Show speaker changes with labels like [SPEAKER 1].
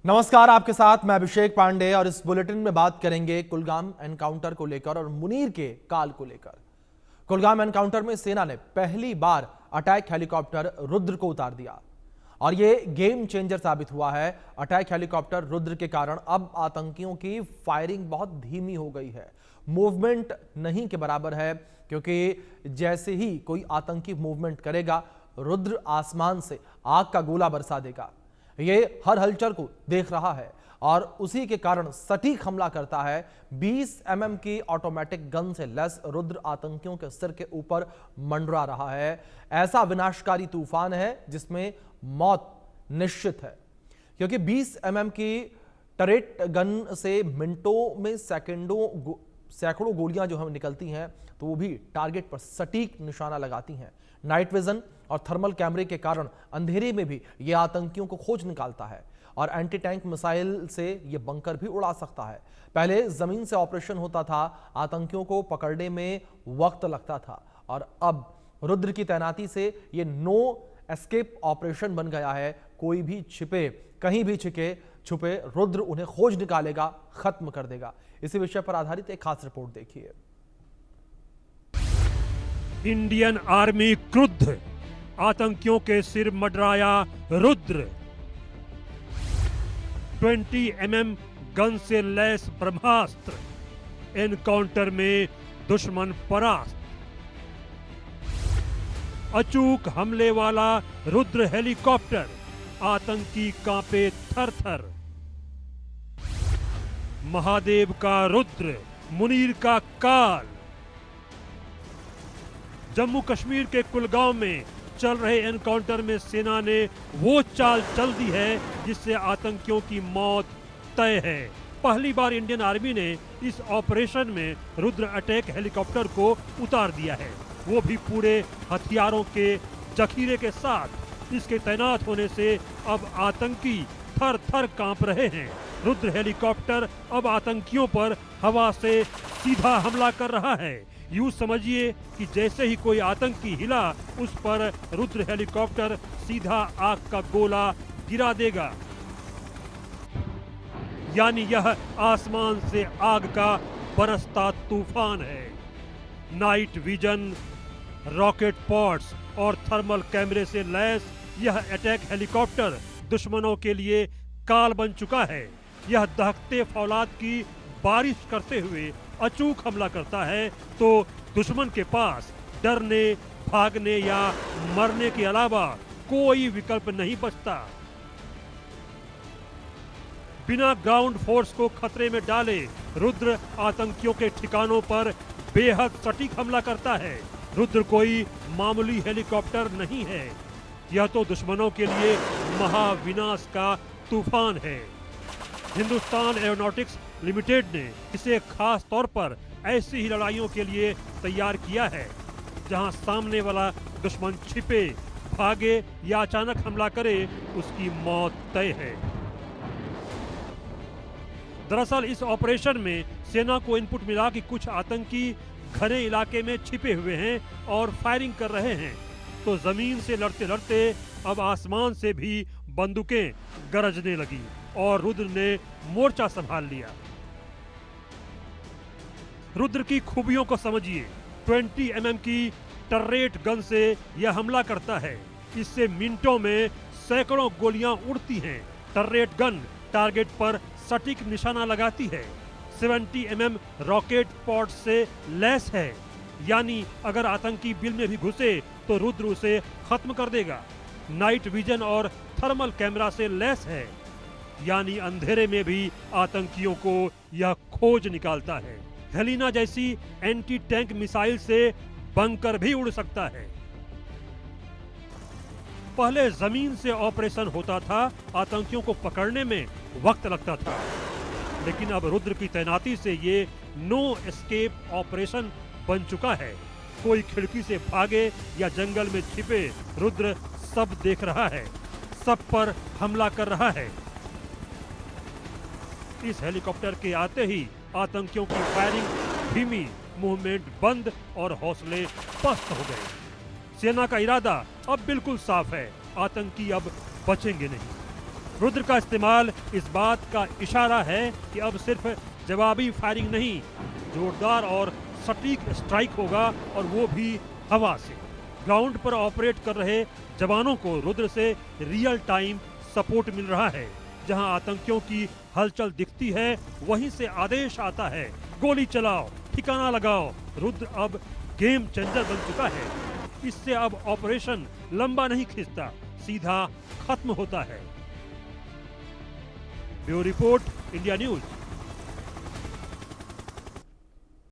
[SPEAKER 1] नमस्कार, आपके साथ मैं अभिषेक पांडे और इस बुलेटिन में बात करेंगे कुलगाम एनकाउंटर को लेकर और मुनीर के काल को लेकर। कुलगाम एनकाउंटर में सेना ने पहली बार अटैक हेलीकॉप्टर रुद्र को उतार दिया और यह गेम चेंजर साबित हुआ है। अटैक हेलीकॉप्टर रुद्र के कारण अब आतंकियों की फायरिंग बहुत धीमी हो गई है, मूवमेंट नहीं के बराबर है, क्योंकि जैसे ही कोई आतंकी मूवमेंट करेगा रुद्र आसमान से आग का गोला बरसा देगा। ये हर हलचल को देख रहा है और उसी के कारण सटीक हमला करता है। 20 mm की ऑटोमेटिक गन से लैस रुद्र आतंकियों के सिर के ऊपर मंडरा रहा है। ऐसा विनाशकारी तूफान है जिसमें मौत निश्चित है, क्योंकि 20 mm की टरेट गन से मिनटों में सैकड़ों गोलियां जो हम निकलती हैं, तो वो भी टारगेट पर सटीक निशाना लगाती हैं। नाइट विजन और थर्मल कैमरे के कारण अंधेरे में भी ये आतंकियों को खोज निकालता है और एंटी टैंक मिसाइल से ये बंकर भी उड़ा सकता है। पहले जमीन से ऑपरेशन होता था, आतंकियों को पकड़ने में वक्त लगता था, और अब रुद्र की तैनाती से ये नो एस्केप ऑपरेशन बन गया है। कोई भी छिपे, कहीं भी छुपे रुद्र उन्हें खोज निकालेगा, खत्म कर देगा। इसी विषय पर आधारित एक खास रिपोर्ट देखिए।
[SPEAKER 2] इंडियन आर्मी क्रुद्ध, आतंकियों के सिर मडराया रुद्र। 20 mm गन से लैस ब्रह्मास्त्र, एनकाउंटर में दुश्मन परास्त। अचूक हमले वाला रुद्र हेलीकॉप्टर, आतंकी कांपे थर थर। महादेव का रुद्र, मुनीर का काल। जम्मू कश्मीर के कुलगाम में चल रहे एनकाउंटर में सेना ने वो चाल चल दी है जिससे आतंकियों की मौत तय है। पहली बार इंडियन आर्मी ने इस ऑपरेशन में रुद्र अटैक हेलीकॉप्टर को उतार दिया है, वो भी पूरे हथियारों के जखीरे के साथ। इसके तैनात होने से अब आतंकी थर थर कांप रहे हैं। रुद्र हेलीकॉप्टर अब आतंकियों पर हवा से सीधा हमला कर रहा है। यूं समझिए कि जैसे ही कोई आतंकी हिला, उस पर रुद्र हेलीकॉप्टर सीधा आग का गोला गिरा देगा। यानी यह आसमान से आग का बरसता तूफान है। नाइट विजन, रॉकेट पॉड्स और थर्मल कैमरे से लैस यह अटैक हेलीकॉप्टर दुश्मनों के लिए काल बन चुका है। यह दहकते फौलाद की बारिश करते हुए अचूक हमला करता है तो दुश्मन के पास डरने, भागने या मरने के अलावा कोई विकल्प नहीं बचता। बिना ग्राउंड फोर्स को खतरे में डाले रुद्र आतंकियों के ठिकानों पर बेहद सटीक हमला करता है। रुद्र कोई मामूली हेलीकॉप्टर नहीं है, यह तो दुश्मनों के लिए महाविनाश का तूफान है। हिंदुस्तान एरोनॉटिक्स लिमिटेड ने इसे खास तौर पर ऐसी ही लड़ाइयों के लिए तैयार किया है जहां सामने वाला दुश्मन छिपे, भागे या अचानक हमला करे, उसकी मौत तय है। दरअसल इस ऑपरेशन में सेना को इनपुट मिला कि कुछ आतंकी घने इलाके में छिपे हुए हैं और फायरिंग कर रहे हैं, तो जमीन से लड़ते लड़ते अब आसमान से भी बंदूकें गरजने लगी और रुद्र ने मोर्चा संभाल लिया। रुद्र की खूबियों को समझिए। 20 mm की टर्रेट गन से यह हमला करता है। इससे मिनटों में सैकड़ों गोलियां उड़ती हैं। टर्रेट गन टारगेट पर सटीक निशाना लगाती है। 70 mm रॉकेट पॉड से लैस है, यानी अगर आतंकी बिल में भी घुसे तो रुद्र उसे खत्म कर देगा। नाइट विजन और थर्मल कैमरा से लैस है, यानी अंधेरे में भी आतंकियों को यह खोज निकालता है। हेलिना जैसी एंटी टैंक मिसाइल से बंकर भी उड़ सकता है। पहले जमीन से ऑपरेशन होता था, आतंकियों को पकड़ने में वक्त लगता था, लेकिन अब रुद्र की तैनाती से ये नो एस्केप ऑपरेशन बन चुका है। कोई खिड़की से भागे या जंगल में छिपे, रुद्र सब देख रहा है, सब पर हमला कर रहा है। इस हेलीकॉप्टर के आते ही आतंकियों की फायरिंग धीमी, मूवमेंट बंद और हौसले पस्त हो गए। सेना का इरादा अब बिल्कुल साफ है, आतंकी अब बचेंगे नहीं। रुद्र का इस्तेमाल इस बात का इशारा है कि अब सिर्फ जवाबी फायरिंग नहीं, जोरदार और सटीक स्ट्राइक होगा, और वो भी हवा से। ग्राउंड पर ऑपरेट कर रहे जवानों को रुद्र से रियल टाइम सपोर्ट मिल रहा है। जहां आतंकियों की हलचल दिखती है, वहीं से आदेश आता है, गोली चलाओ, ठिकाना लगाओ। रुद्र अब गेम चेंजर बन चुका है। इससे अब ऑपरेशन लंबा नहीं खिंचता, सीधा खत्म होता है। Bureau report, India news.